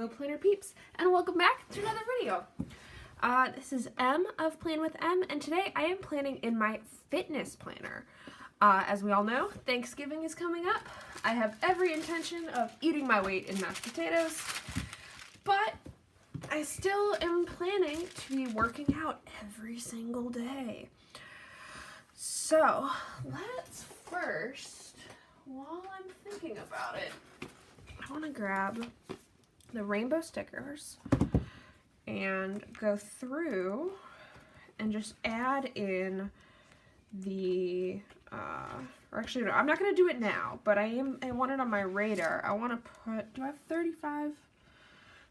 Hello Planner peeps, and welcome back to another video. This is Em of Plan with Em, and today I am planning in my fitness planner. As we all know, Thanksgiving is coming up. I have every intention of eating my weight in mashed potatoes, but I still am planning to be working out every single day. So let's first, while I'm thinking about it, I want to grab the rainbow stickers and go throug't and just add in the, or actually no, I'm not going to do it now, but I want it on my radar. I want to put, do I have 35?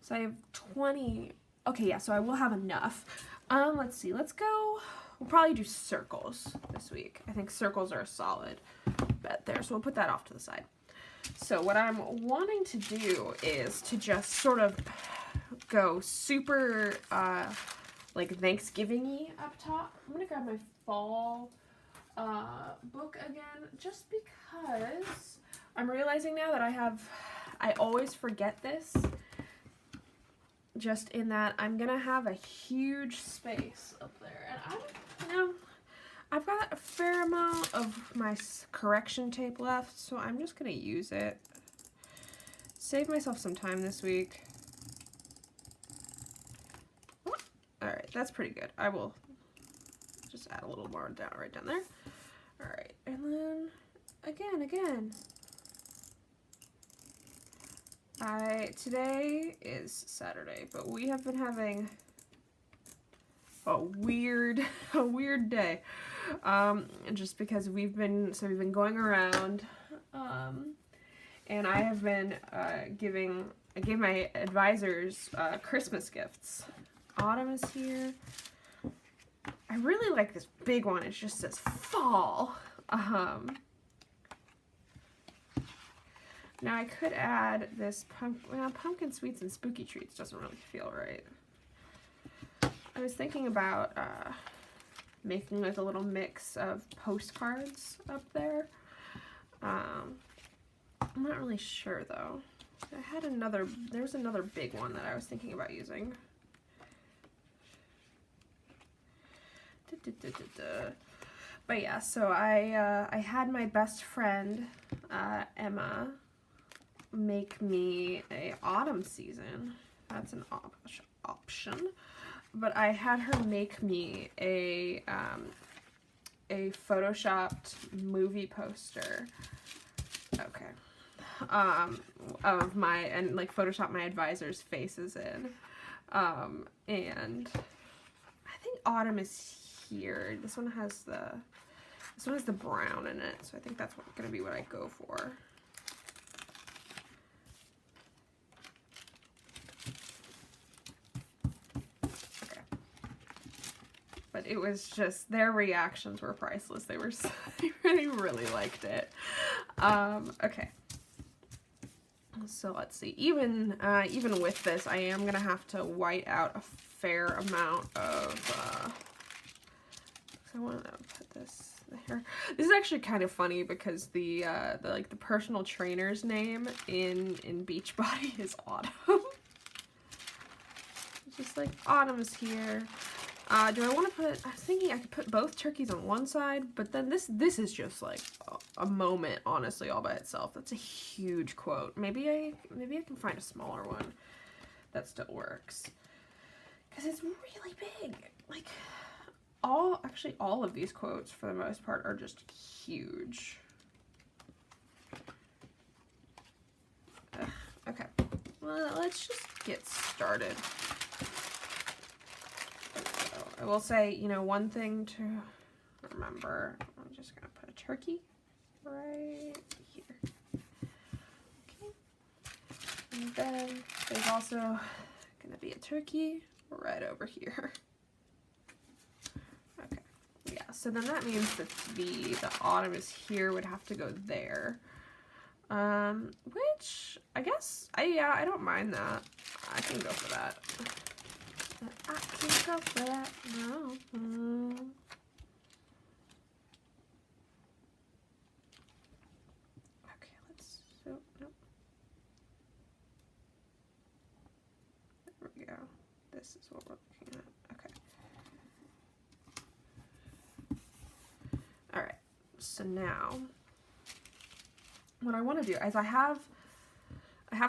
So I have 20. Okay, yeah, so I will have enough. Let's see, let's go, we'll probably do circles this week. I think circles are a solid bet there, so we'll put that off to the side. So what I'm wanting to do is to just sort of go super like Thanksgiving-y up top. I'm gonna grab my fall book again, just because I'm realizing now that I always forget this, just in that I'm gonna have a huge space up there, and I've got a fair amount of my correction tape left, so I'm just going to use it. Save myself some time this week. Alright, that's pretty good. I will just add a little more down right down there. Alright, and then again. Today is Saturday, but we have been having a weird day. Just because we've been going around, and I have been I gave my advisors Christmas gifts. Autumn is here. I really like this big one. It just says fall. Now I could add this pumpkin sweets and spooky treats. Doesn't really feel right. I was thinking about making like a little mix of postcards up there. I'm not really sure though. There was another big one that I was thinking about using. But yeah, so I had my best friend, Emma, make me a autumn season. That's an option. But I had her make me a photoshopped movie poster. Okay. Of my, and like Photoshop my advisors' faces in. And I think autumn is here. This one has the brown in it, so I think that's gonna be what I go for. But it was just, their reactions were priceless. They really liked it. Okay. So let's see. Even with this, I am gonna have to white out a fair amount of. So I want to put this there. This is actually kind of funny because the personal trainer's name in Beachbody is Autumn. Just like Autumn is here. Do I want to put, I was thinking I could put both turkeys on one side, but then this is just like a moment, honestly, all by itself. That's a huge quote. Maybe I can find a smaller one that still works. Because it's really big. Like, actually all of these quotes, for the most part, are just huge. Okay, well, let's just get started. I will say, one thing to remember, I'm just going to put a turkey right here. Okay. And then there's also going to be a turkey right over here. Okay. Yeah, so then that means that the autumn is here would have to go there. Which, I guess, I don't mind that. I can go for that. I can go for that. No. Okay, nope. we go. This is what we're looking at. Okay. Alright, so now what I want to do is I have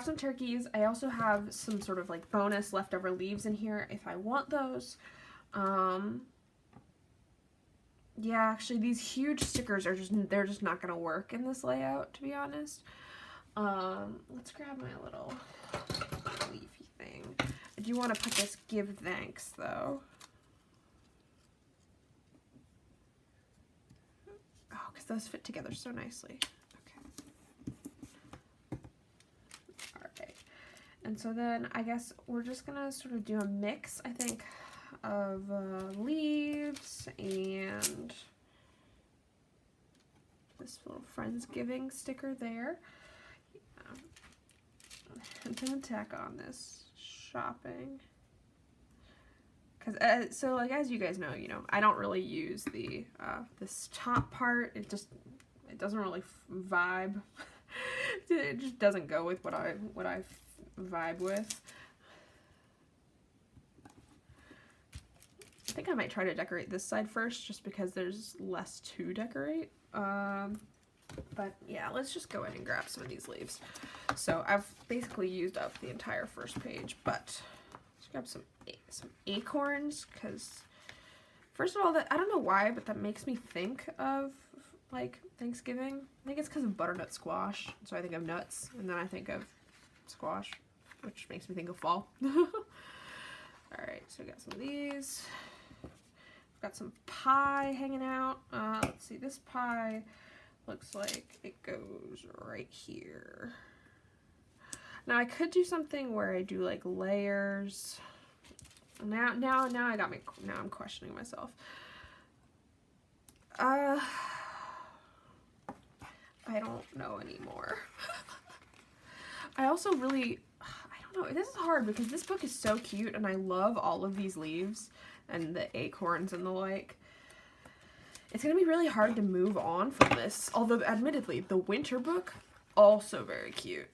some turkeys. I also have some sort of like bonus leftover leaves in here if I want those. Yeah, actually these huge stickers are they're just not gonna work in this layout, to be honest. Let's grab my little leafy thing. I do want to put this give thanks though. Oh, because those fit together so nicely. And so then I guess we're just gonna sort of do a mix, I think, of leaves and this little Friendsgiving sticker there. I'm gonna tack on this shopping. Cause so like as you guys know, I don't really use the this top part. It doesn't really vibe. It just doesn't go with what I vibe with. I think I might try to decorate this side first just because there's less to decorate. But yeah, let's just go ahead and grab some of these leaves. So I've basically used up the entire first page, but let's grab some acorns, because first of all, I don't know why, but that makes me think of like Thanksgiving. I think it's because of butternut squash. So I think of nuts, and then I think of squash, which makes me think of fall. Alright, so we got some of these. We've got some pie hanging out. Let's see, this pie looks like it goes right here. Now I could do something where I do like layers. Now I'm questioning myself. I don't know anymore. I also really, I don't know, this is hard because this book is so cute and I love all of these leaves and the acorns and the like. It's going to be really hard to move on from this, although admittedly, the winter book, also very cute.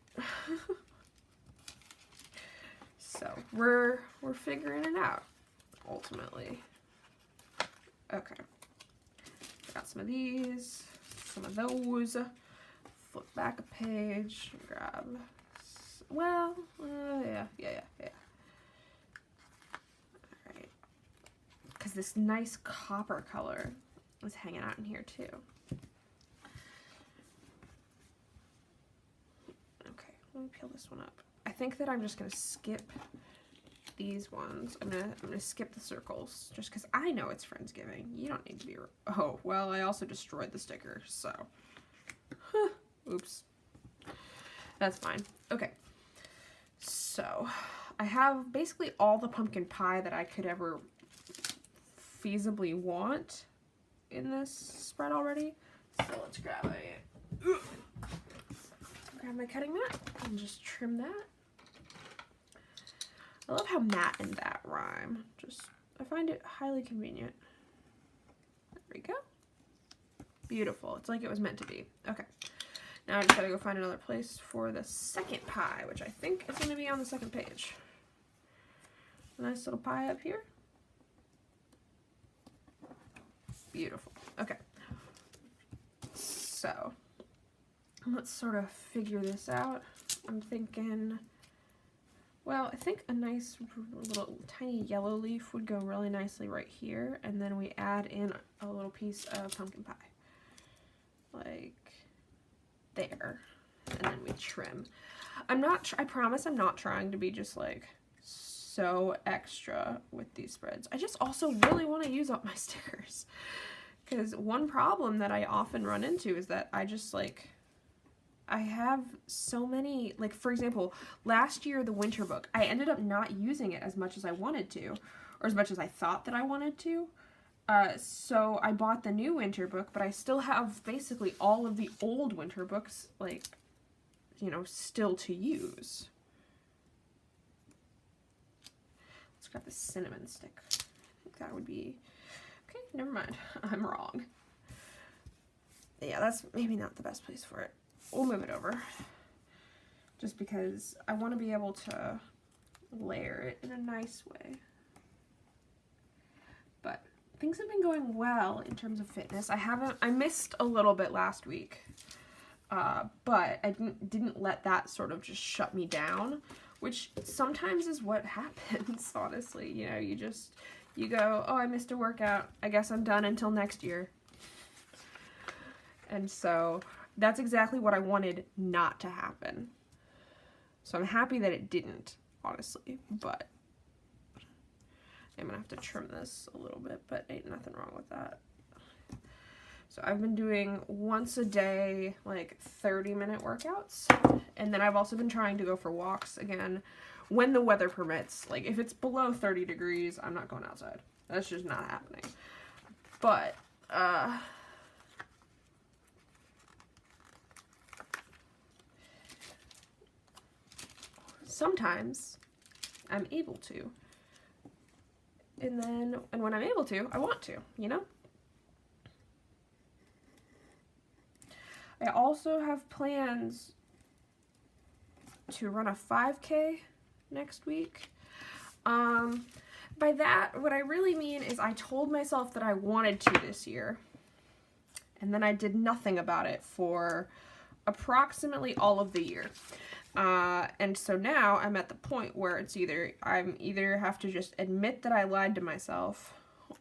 So, we're figuring it out, ultimately. Okay. Got some of these, some of those. Flip back a page, grab, well, yeah. Alright. Because this nice copper color is hanging out in here too. Okay, let me peel this one up. I think that I'm just gonna skip these ones. I'm gonna skip the circles just because I know it's Friendsgiving. You don't need to be. Oh well, I also destroyed the sticker, so. Oops. That's fine. Okay. So I have basically all the pumpkin pie that I could ever feasibly want in this spread already. So let's grab my cutting mat and just trim that. I love how matte and that rhyme. I find it highly convenient. There we go. Beautiful. It's like it was meant to be. Okay. Now I just gotta go find another place for the second pie, which I think is gonna be on the second page. A nice little pie up here. Beautiful. Okay. So, let's sort of figure this out. I'm thinking, well, I think a nice little tiny yellow leaf would go really nicely right here, and then we add in a little piece of pumpkin pie. Like there. And then we trim. I promise I'm not trying to be just like so extra with these spreads. I just also really want to use up my stickers. Because one problem that I often run into is that I just like, I have so many, like for example, last year, the winter book, I ended up not using it as much as I wanted to, or as much as I thought that I wanted to. So I bought the new winter book, but I still have basically all of the old winter books, like, still to use. Let's grab the cinnamon stick. I think that would be, okay, never mind. I'm wrong. Yeah, that's maybe not the best place for it. We'll move it over. Just because I want to be able to layer it in a nice way. But things have been going well in terms of fitness. I missed a little bit last week, but I didn't let that sort of just shut me down, which sometimes is what happens, honestly. You know, you go, oh, I missed a workout. I guess I'm done until next year. And so that's exactly what I wanted not to happen. So I'm happy that it didn't, honestly, but I'm gonna have to trim this a little bit, but ain't nothing wrong with that. So I've been doing once a day, like 30-minute workouts, and then I've also been trying to go for walks again when the weather permits. Like if it's below 30 degrees, I'm not going outside. That's just not happening. But sometimes I'm able to. And when I'm able to, I want to, you know? I also have plans to run a 5K next week. By that, what I really mean is I told myself that I wanted to this year, and then I did nothing about it for approximately all of the year. And so now I'm at the point where it's either have to just admit that I lied to myself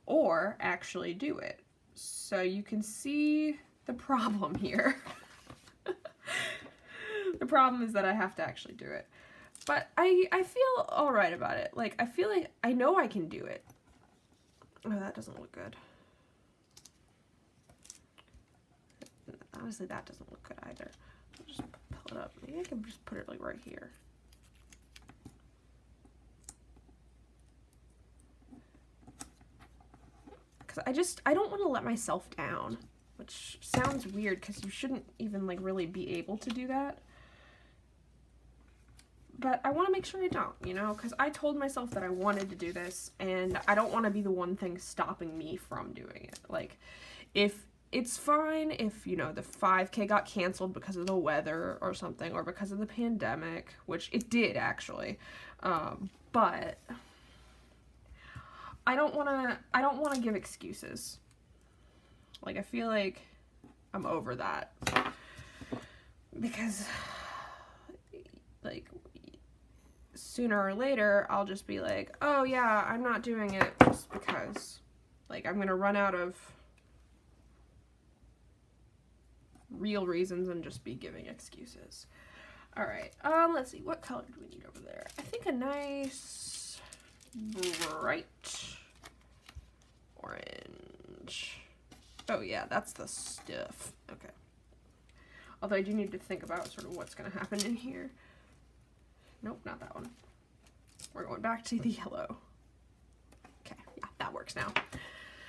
or actually do it. So you can see the problem here. The problem is that I have to actually do it. But I feel alright about it. Like, I feel like I know I can do it. Oh, that doesn't look good. Honestly, that doesn't look good either. I'll just pull it up. Maybe I can just put it like right here. Because I don't want to let myself down. Which sounds weird because you shouldn't even like really be able to do that. But I want to make sure I don't, you know, because I told myself that I wanted to do this, and I don't want to be the one thing stopping me from doing it. Like, if it's fine if, you know, the 5K got canceled because of the weather or something, or because of the pandemic, which it did actually, but I don't want to give excuses. Like, I feel like I'm over that, because, like, sooner or later, I'll just be like, oh yeah, I'm not doing it just because, like, I'm gonna run out of real reasons and just be giving excuses. Alright, let's see, what color do we need over there? I think a nice bright orange. Oh yeah, that's the stuff. Okay. Although I do need to think about sort of what's going to happen in here. Nope, not that one. We're going back to the yellow. Okay, yeah, that works now.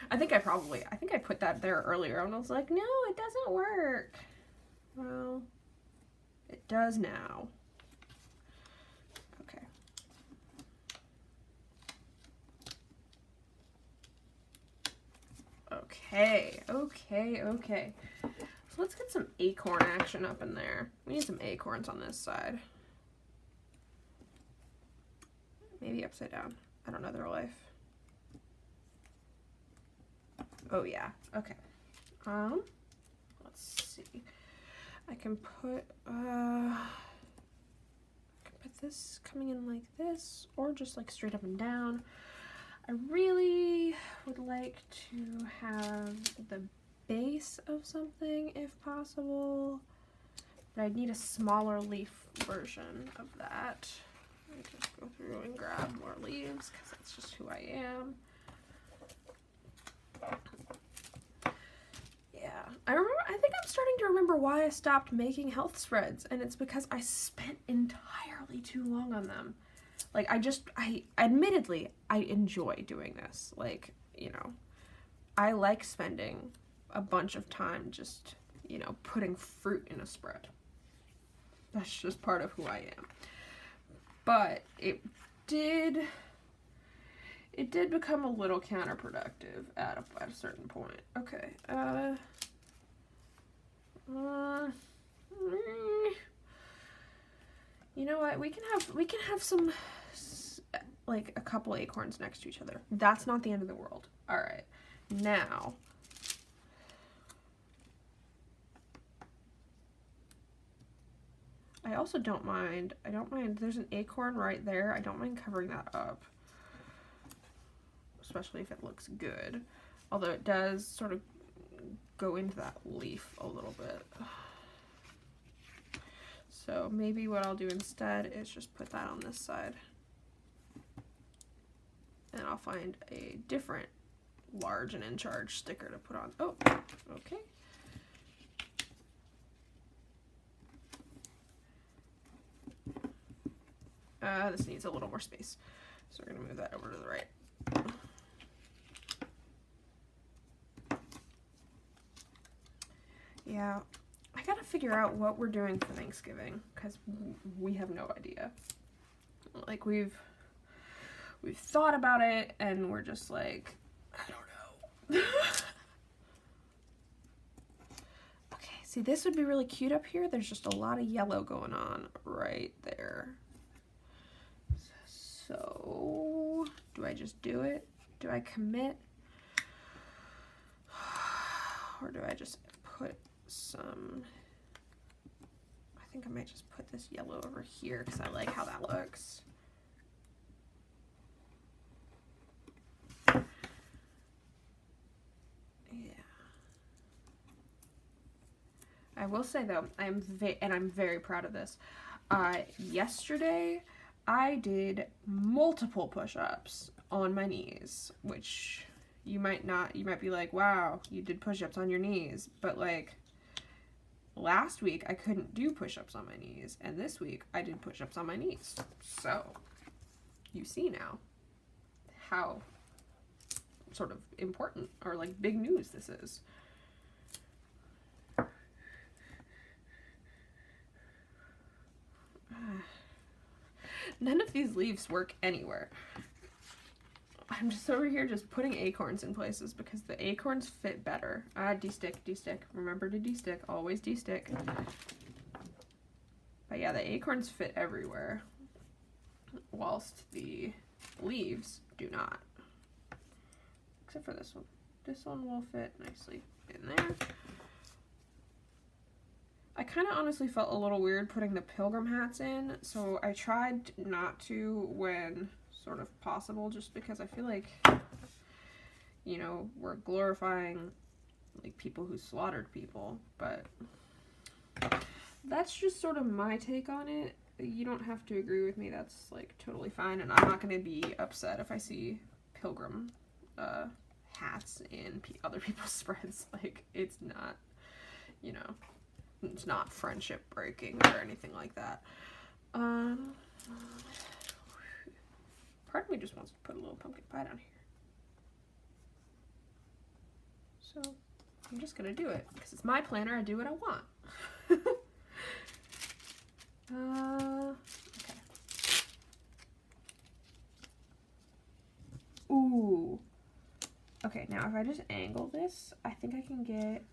I think I put that there earlier and I was like, no, it doesn't work. Well, it does now. Okay. Okay. So let's get some acorn action up in there. We need some acorns on this side. Maybe upside down. I don't know their life. Oh yeah, okay. Let's see. I can put this coming in like this, or just like straight up and down. I really would like to have the base of something if possible, but I'd need a smaller leaf version of that. Let me just go through and grab more leaves because that's just who I am. Yeah, I think I'm starting to remember why I stopped making health spreads, and it's because I spent entirely too long on them. Like, admittedly, I enjoy doing this. Like, you know, I like spending a bunch of time just, you know, putting fruit in a spread. That's just part of who I am. But it did become a little counterproductive at a certain point. Okay, you know what? We can have some like a couple acorns next to each other. That's not the end of the world. All right, now I also don't mind, there's an acorn right there. I don't mind covering that up, especially if it looks good. Although it does sort of go into that leaf a little bit. So maybe what I'll do instead is just put that on this side. And I'll find a different large and in charge sticker to put on. Oh, okay. This needs a little more space, so we're gonna move that over to the right. Yeah, I gotta figure out what we're doing for Thanksgiving, because we have no idea. Like, we've thought about it, and we're just like, I don't know. Okay, see, this would be really cute up here. There's just a lot of yellow going on right there. So, do I just do it? Do I commit? Or do I just put some... I think I might just put this yellow over here because I like how that looks. Yeah. I will say though, I'm very proud of this. Yesterday, I did multiple push-ups on my knees, which you might be like, wow, you did push-ups on your knees, but like last week I couldn't do push-ups on my knees, and this week I did push-ups on my knees. So you see now how sort of important or like big news this is. None of these leaves work anywhere. I'm just over here just putting acorns in places because the acorns fit better. De-stick, de-stick. Remember to de-stick. Always de-stick. But yeah, the acorns fit everywhere, whilst the leaves do not. Except for this one. This one will fit nicely in there. I kind of honestly felt a little weird putting the pilgrim hats in, so I tried not to when sort of possible, just because I feel like, you know, we're glorifying like people who slaughtered people, but that's just sort of my take on it. You don't have to agree with me, that's like totally fine, and I'm not going to be upset if I see pilgrim hats in other people's spreads. Like, it's not, you know, it's not friendship breaking or anything like that. Part of me just wants to put a little pumpkin pie down here. So I'm just gonna do it because it's my planner. I do what I want. Okay. Ooh. Okay, now if I just angle this, I think I can get...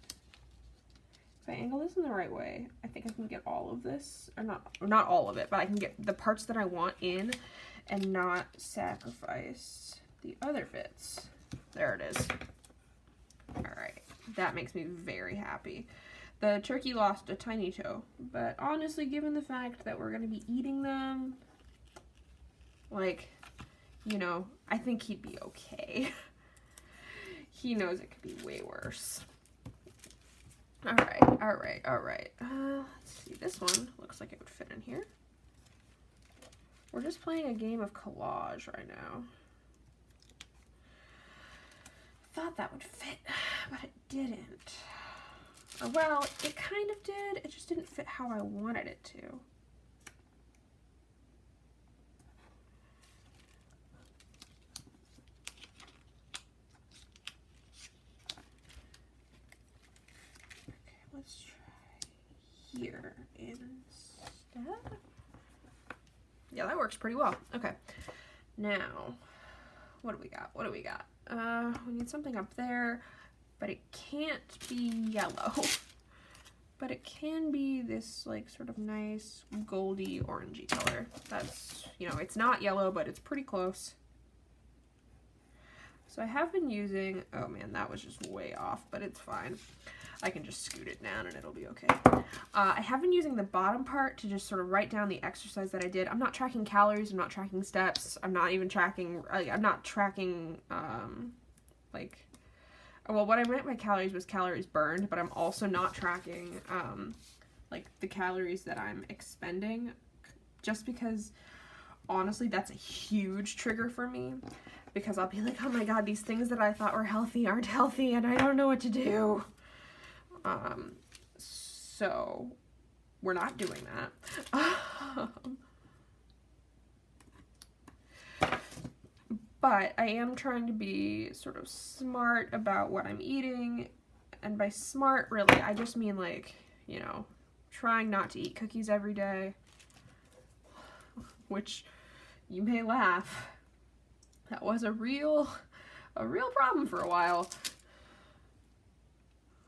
If I angle this in the right way, I think I can get all of this, or not all of it, but I can get the parts that I want in and not sacrifice the other bits. There it is. All right, that makes me very happy. The turkey lost a tiny toe, but honestly, given the fact that we're gonna be eating them, like, you know, I think he'd be okay. He knows it could be way worse. All right. Let's see, this one looks like it would fit in here. We're just playing a game of collage right now. Thought that would fit, but it didn't. Or, well, it kind of did, it just didn't fit how I wanted it to. Let's try here instead. Yeah, that works pretty well. Okay, now, what do we got? We need something up there, but it can't be yellow. but it can be this like sort of nice goldy orangey color. That's, you know, it's not yellow, but it's pretty close. So I have been using, oh man, that was just way off, but it's fine. I can just scoot it down and it'll be okay. I have been using the bottom part to just sort of write down the exercise that I did. I'm not tracking calories, I'm not tracking steps, I'm not even tracking, like, well, what I meant by calories was calories burned, but I'm also not tracking, like, the calories that I'm expending, just because, honestly, that's a huge trigger for me, because I'll be like, oh my god, these things that I thought were healthy aren't healthy, and I don't know what to do. So we're not doing that. But I am trying to be sort of smart about what I'm eating, and by smart, really, I just mean like, you know, trying not to eat cookies every day, which you may laugh. That was a real problem for a while.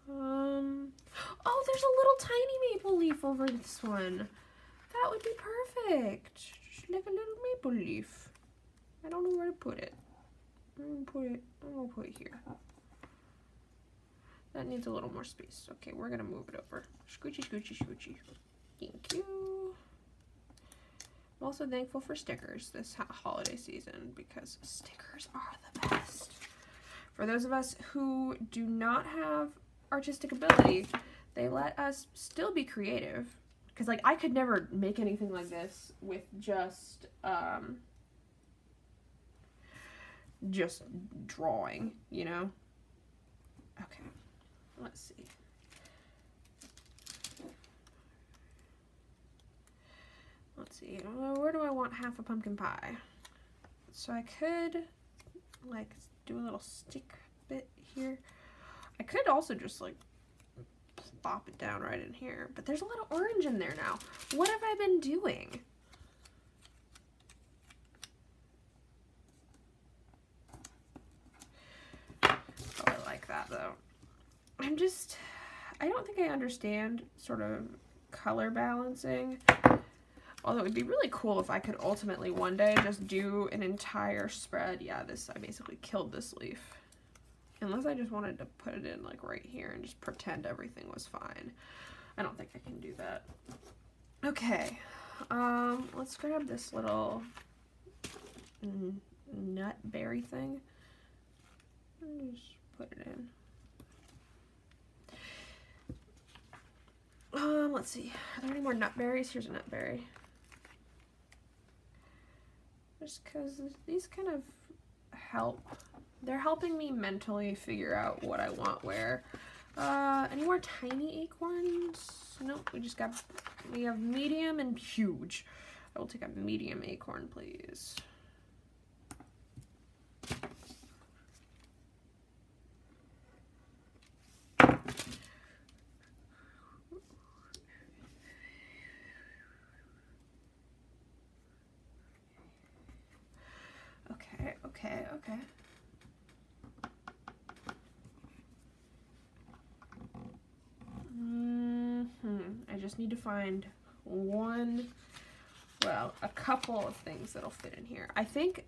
Oh, there's a little tiny maple leaf over this one. That would be perfect. Just like a little maple leaf. I don't know where to put it. I'm gonna put it here. That needs a little more space. Okay, we're gonna move it over. Scoochy, scoochy, scoochy. Thank you. I'm also thankful for stickers this holiday season because stickers are the best. For those of us who do not have artistic ability, they let us still be creative. Because, like, I could never make anything like this with just drawing, you know? Okay, let's see. Let's see, where do I want half a pumpkin pie? So I could, like, do a little stick bit here. I could also just, like, plop it down right in here. But there's a little orange in there now. What have I been doing? Oh, I like that, though. I don't think I understand sort of color balancing. Although it would be really cool if I could ultimately one day just do an entire spread. Yeah, I basically killed this leaf. Unless I just wanted to put it in like right here and just pretend everything was fine. I don't think I can do that. Okay, let's grab this little nut berry thing and just put it in. Let's see, are there any more nut berries? Here's a nut berry. Just because these kind of help. They're helping me mentally figure out what I want where. Any more tiny acorns? Nope, we have medium and huge. I will take a medium acorn, please. Okay. I just need to find a couple of things that'll fit in here. I think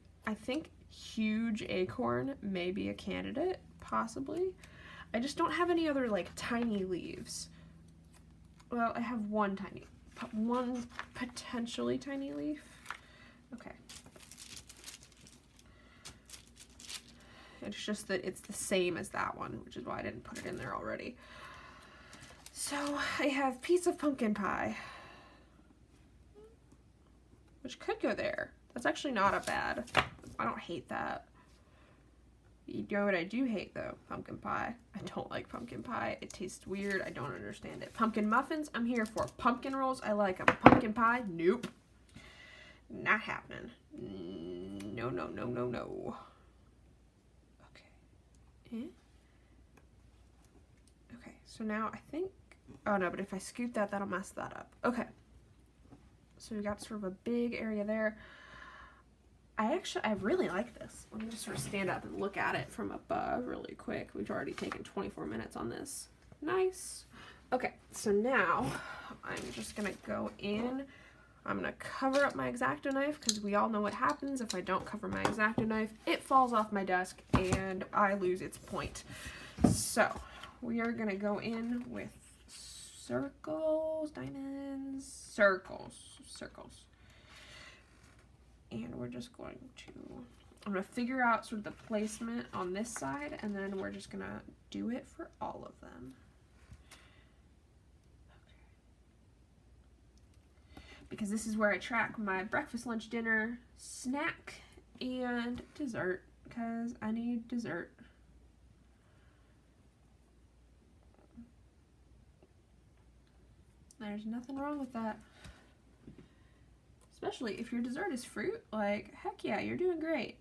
huge acorn may be a candidate, possibly. I just don't have any other like tiny leaves. Well, I have one potentially tiny leaf. Okay. It's just that it's the same as that one, which is why I didn't put it in there already. So I have piece of pumpkin pie, which could go there. That's actually not a bad, I don't hate that. You know what I do hate though? Pumpkin pie. I don't like pumpkin pie. It tastes weird. I don't understand it. Pumpkin muffins, I'm here for. Pumpkin rolls, I like them. Pumpkin pie, nope. Not happening. No, no, no, no, no. Okay, so now I think, oh no, but if I scoop that, that'll mess that up. Okay, so we got sort of a big area there. I really like this. Let me just sort of stand up and look at it from above really quick. We've already taken 24 minutes on this. Nice. Okay, so now I'm just gonna go in. I'm gonna cover up my X-Acto knife because we all know what happens if I don't cover my X-Acto knife. It falls off my desk and I lose its point. So we are gonna go in with circles, diamonds, circles. And we're just going to, I'm gonna figure out sort of the placement on this side, and then we're just gonna do it for all of them. Because this is where I track my breakfast, lunch, dinner, snack, and dessert, because I need dessert. There's nothing wrong with that. Especially if your dessert is fruit, like, heck yeah, you're doing great.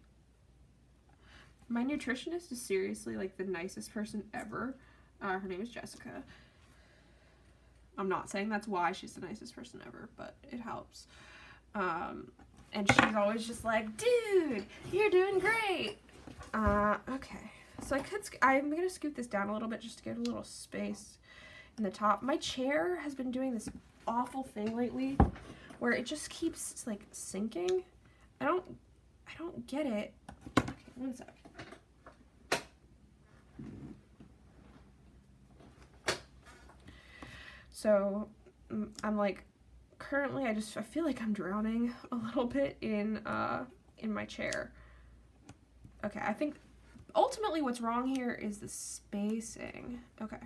My nutritionist is seriously, like, the nicest person ever. Her name is Jessica. I'm not saying that's why she's the nicest person ever, but it helps. And she's always just like, dude, you're doing great. Okay. So I'm going to scoot this down a little bit just to get a little space in the top. My chair has been doing this awful thing lately where it just keeps, like, sinking. I don't get it. Okay, one sec. So I'm like, currently I feel like I'm drowning a little bit in my chair. Okay, I think ultimately what's wrong here is the spacing. Okay,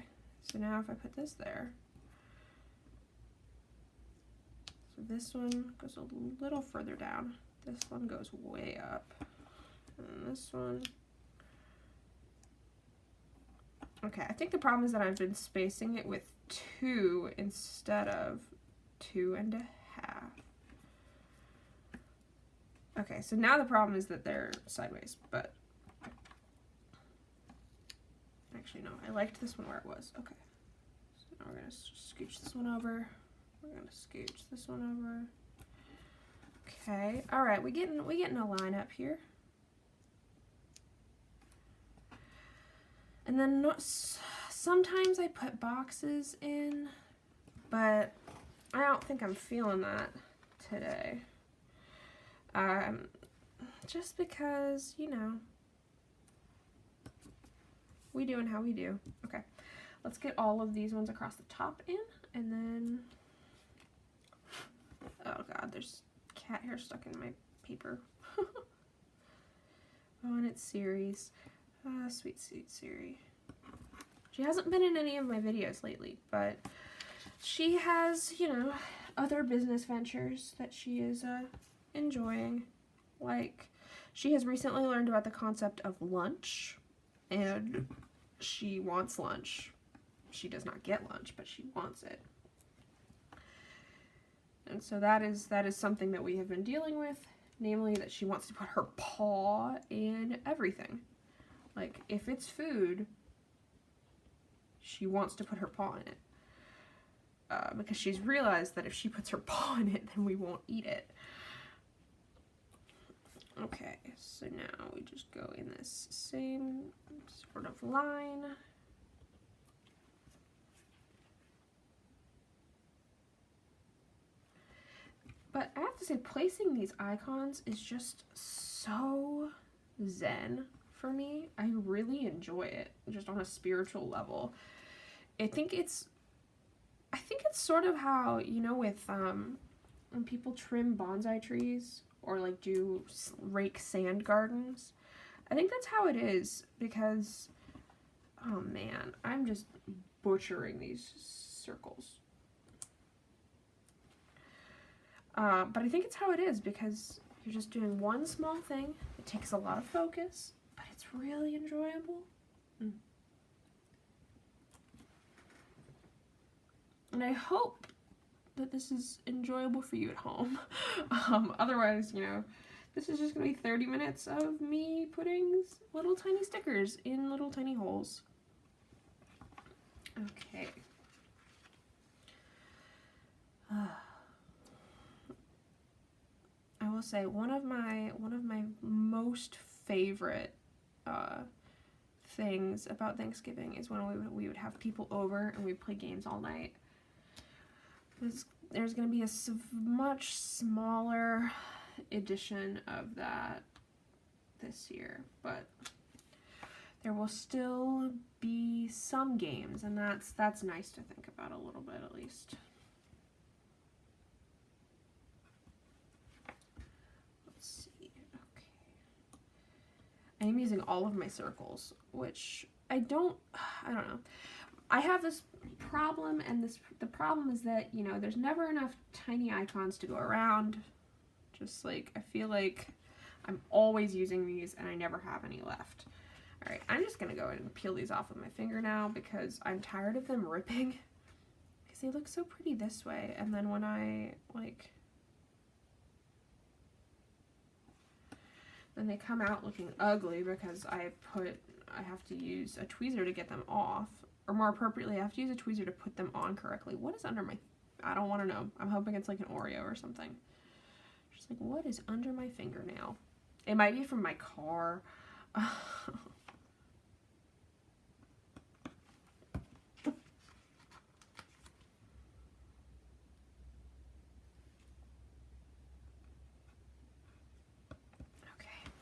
so now if I put this there, so this one goes a little further down. This one goes way up. And this one. Okay, I think the problem is that I've been spacing it with 2 instead of 2.5. Okay, so now the problem is that they're sideways, but actually no, I liked this one where it was. Okay, so now we're gonna scooch this one over. We're gonna scooch this one over. Okay, all right, we getting a line up here. And then sometimes I put boxes in, but I don't think I'm feeling that today. Just because, you know, we doing how we do. Okay, let's get all of these ones across the top in, and then, oh god, there's cat hair stuck in my paper. Oh, and it's Siri's. Sweet Siri. She hasn't been in any of my videos lately, but she has, you know, other business ventures that she is enjoying. Like, she has recently learned about the concept of lunch, and she wants lunch. She does not get lunch, but she wants it. And so that is something that we have been dealing with, namely that she wants to put her paw in everything. Like, if it's food, she wants to put her paw in it. Because she's realized that if she puts her paw in it, then we won't eat it. Okay, so now we just go in this same sort of line. But I have to say, placing these icons is just so zen for me. I really enjoy it, just on a spiritual level. I think it's sort of how, you know, with when people trim bonsai trees or like do rake sand gardens. I think that's how it is, because, oh man, I'm just butchering these circles. But I think it's how it is, because you're just doing one small thing. It takes a lot of focus, but it's really enjoyable. And I hope that this is enjoyable for you at home. Otherwise, you know, this is just going to be 30 minutes of me putting little tiny stickers in little tiny holes. Okay. I will say one of my most favorite things about Thanksgiving is when we would have people over and we'd play games all night. There's going to be a much smaller edition of that this year, but there will still be some games, and that's nice to think about a little bit at least. Let's see. Okay. I am using all of my circles, which I don't know. I have this problem, and the problem is that, you know, there's never enough tiny icons to go around. Just like, I feel like I'm always using these and I never have any left. Alright, I'm just going to go and peel these off with my finger now because I'm tired of them ripping. Because they look so pretty this way, and then when I, like, then they come out looking ugly because I have to use a tweezer to get them off. Or more appropriately, I have to use a tweezer to put them on correctly. What is under my, I don't want to know. I'm hoping it's like an Oreo or something. Just like, what is under my fingernail? It might be from my car.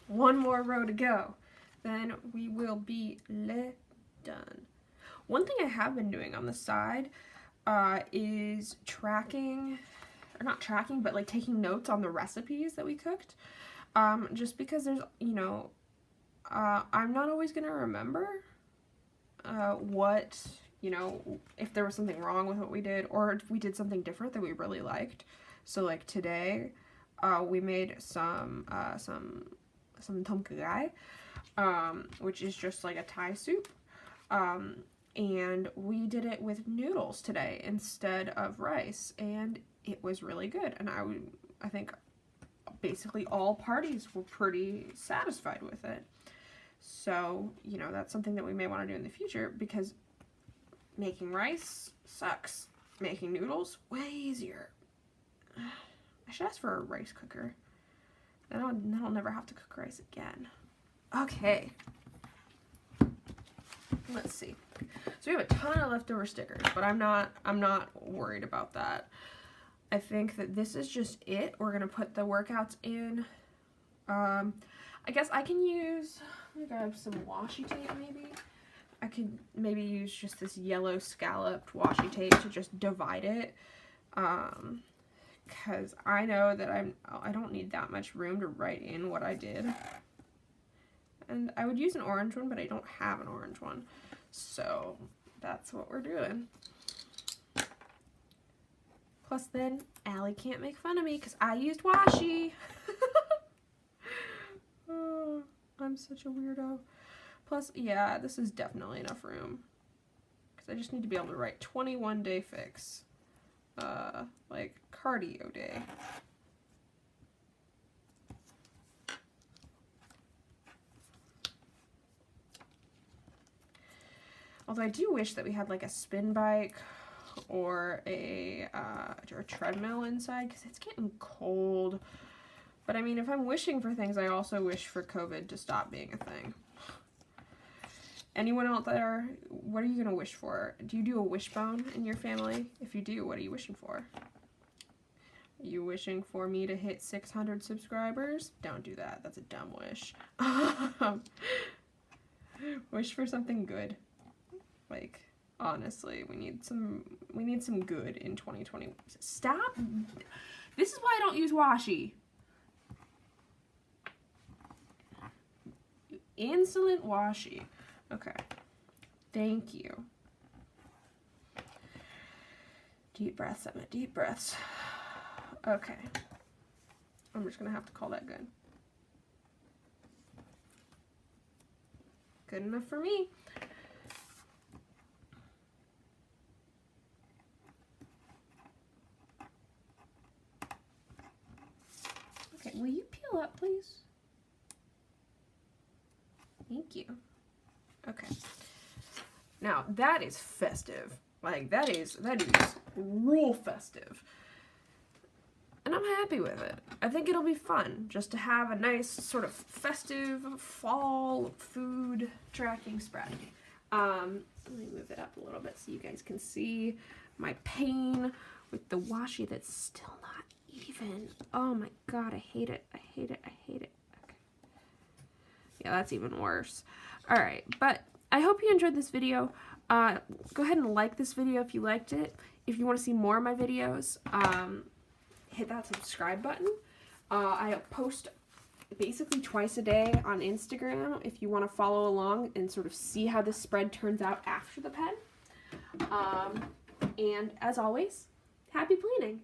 One more row to go, then we will be done. One thing I have been doing on the side is tracking, or not tracking, but like taking notes on the recipes that we cooked. Just because there's, you know, I'm not always going to remember what, you know, if there was something wrong with what we did, or if we did something different that we really liked. So like today, we made some tom kha gai, which is just like a Thai soup, and we did it with noodles today instead of rice, and it was really good, and I think basically all parties were pretty satisfied with it. So, you know, that's something that we may want to do in the future, because making rice sucks. Making noodles, way easier. I should ask for a rice cooker. Then I'll never have to cook rice again. Okay. Let's see. So we have a ton of leftover stickers, but I'm not worried about that. I think that this is just it. We're gonna put the workouts in. I guess I can use, let me grab some washi tape maybe. I could maybe use just this yellow scalloped washi tape to just divide it. Because I know that I don't need that much room to write in what I did. And I would use an orange one, but I don't have an orange one. So that's what we're doing. Plus then, Allie can't make fun of me because I used washi. Oh, I'm such a weirdo. Plus, yeah, this is definitely enough room. Because I just need to be able to write 21-day fix. Like cardio day. Although I do wish that we had like a spin bike or a treadmill inside, because it's getting cold. But I mean, if I'm wishing for things, I also wish for COVID to stop being a thing. Anyone out there, what are you going to wish for? Do you do a wishbone in your family? If you do, what are you wishing for? Are you wishing for me to hit 600 subscribers? Don't do that. That's a dumb wish. Wish for something good. Like, honestly, we need some good in 2020. Stop. This is why I don't use washi. Insolent washi. Okay. Thank you. Deep breaths, Emma. Deep breaths. Okay. I'm just going to have to call that good. Good enough for me. Okay, will you peel up, please? Thank you. Okay. Now, that is festive. Like, that is real festive. and I'm happy with it. I think it'll be fun just to have a nice sort of festive fall food tracking spread. Let me move it up a little bit so you guys can see my pane with the washi that's still not even. Oh my god, I hate it. I hate it. I hate it. Okay. Yeah, that's even worse. Alright, but I hope you enjoyed this video. Go ahead and like this video if you liked it. If you want to see more of my videos, hit that subscribe button. I post basically twice a day on Instagram if you want to follow along and sort of see how this spread turns out after the pen. And as always, happy planning!